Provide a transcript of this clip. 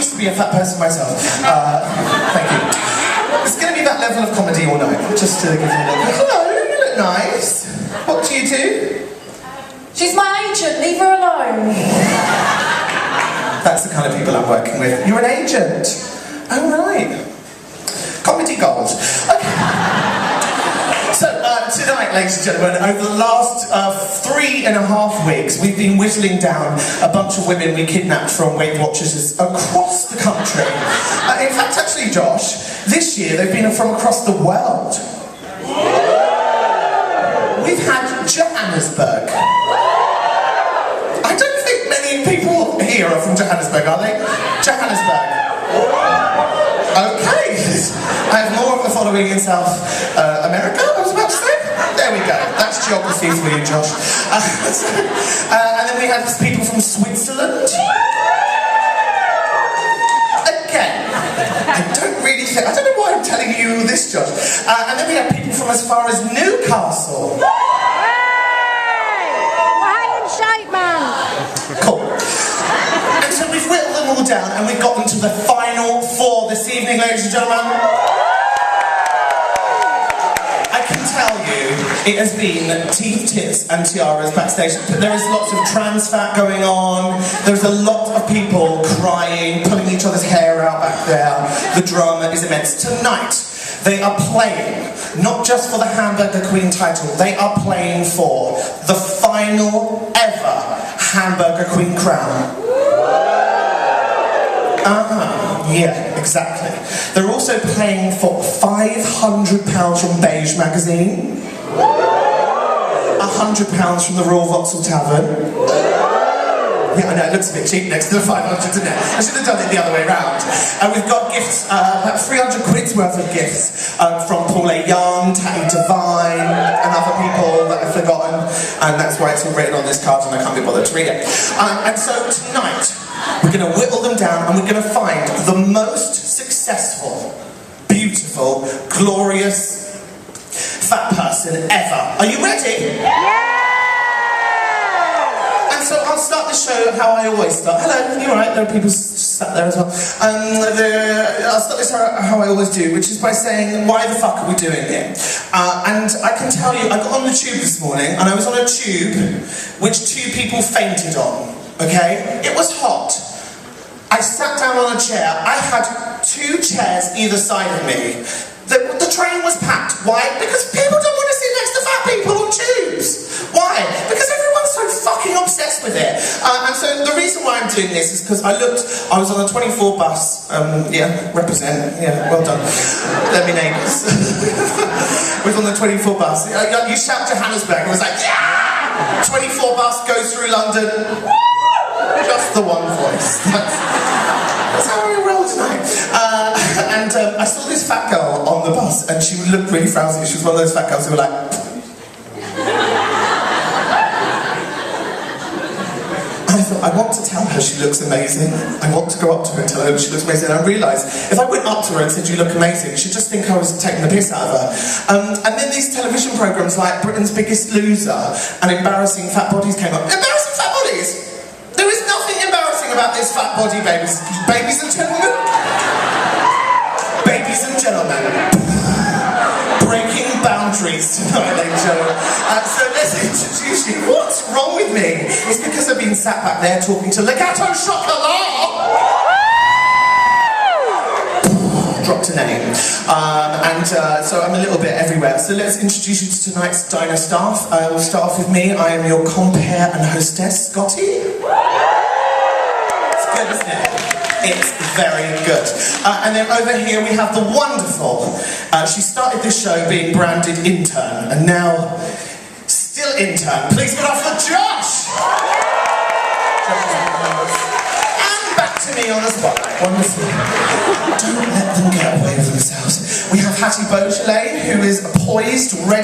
used to be a fat person myself. Thank you. It's going to be that level of comedy all night, just to give you a little bit. Hello, you look nice. What do you do? She's my agent, leave her alone. That's the kind of people I'm working with. You're an agent. Oh, right. Comedy gold. Okay. So, tonight, ladies and gentlemen, over the last 3.5 weeks, we've been whittling down a bunch of women we kidnapped from Weight Watchers across the country. In fact, actually, Josh, this year they've been from across the world. We've had Johannesburg. I don't think many people here are from Johannesburg, are they? Johannesburg. Okay. I have more of the following in South America, I was about to say. There we go. That's geography for you, Josh. And then we had people from Switzerland. Again, I don't know why I'm telling you this, Josh. And then we had people from as far as Newcastle. Cool. And so we've whittled them all down and we've got them to the final 4 this evening, ladies and gentlemen. I can tell you, it has been teeth, tits and tiaras backstage. There is lots of trans fat going on. There's a lot of people crying, pulling each other's hair out back there. The drama is immense. Tonight, they are playing, not just for the Hamburger Queen title, they are playing for the final ever Hamburger Queen crown. Yeah, exactly. They're also playing for £500 from Beige magazine, £100 from the Royal Vauxhall Tavern. Yeah, I know, it looks a bit cheap next to the 500, doesn't it? I should have done it the other way round. And we've got gifts, about 300 quid's worth of gifts from Paul A. Young, Tatty Devine, and other people that I've forgotten. And that's why it's all written on this card and I can't be bothered to read it. And so tonight, we're going to whittle them down and we're going to find the most successful, beautiful, glorious fat person ever. Are you ready? Yeah! So I'll start the show how I always start. Hello, you alright? There are people sat there as well. I'll start this how I always do, which is by saying, why the fuck are we doing it? And I can tell you, I got on the tube this morning, and I was on a tube which 2 people fainted on, okay? It was hot. I sat down on a chair. I had 2 chairs either side of me. The train was packed. Why? Because people don't want to sit next to fat people on tubes. Why? Because everyone's so fucking obsessed with it. And so the reason why I'm doing this is because I was on a 24 bus, yeah, represent, yeah, well done. They're my neighbours. I was on the 24 bus. You shout Johannesburg, I was like, yeah! 24 bus goes through London. Just the one voice. That's how I roll tonight. And I saw this fat girl on the bus, and she looked really frowsy. She was one of those fat girls who were like... I thought, I want to tell her she looks amazing. I want to go up to her and tell her she looks amazing. And I realised, if I went up to her and said, you look amazing, she'd just think I was taking the piss out of her. And then these television programmes like Britain's Biggest Loser and Embarrassing Fat Bodies came up. Embarrassing Fat Bodies? There is nothing embarrassing about this fat body, babies. Babies and gentlemen? Babies and gentlemen. Breaking boundaries tonight, ladies and gentlemen. So let's introduce you. What's wrong with me? It's because I've been sat back there talking to Legato Chocolat. Dropped a name. So I'm a little bit everywhere. So let's introduce you to tonight's diner staff. We'll start off with me. I am your compere and hostess, Scotty. It's good, isn't it? It's very good. And then over here we have the wonderful, she started this show being branded intern, and now still intern. Please give it up for Josh! And back to me on the spotlight. Wonderful. Don't let them get away with themselves. We have Hattie Beaujolais, who is poised, ready.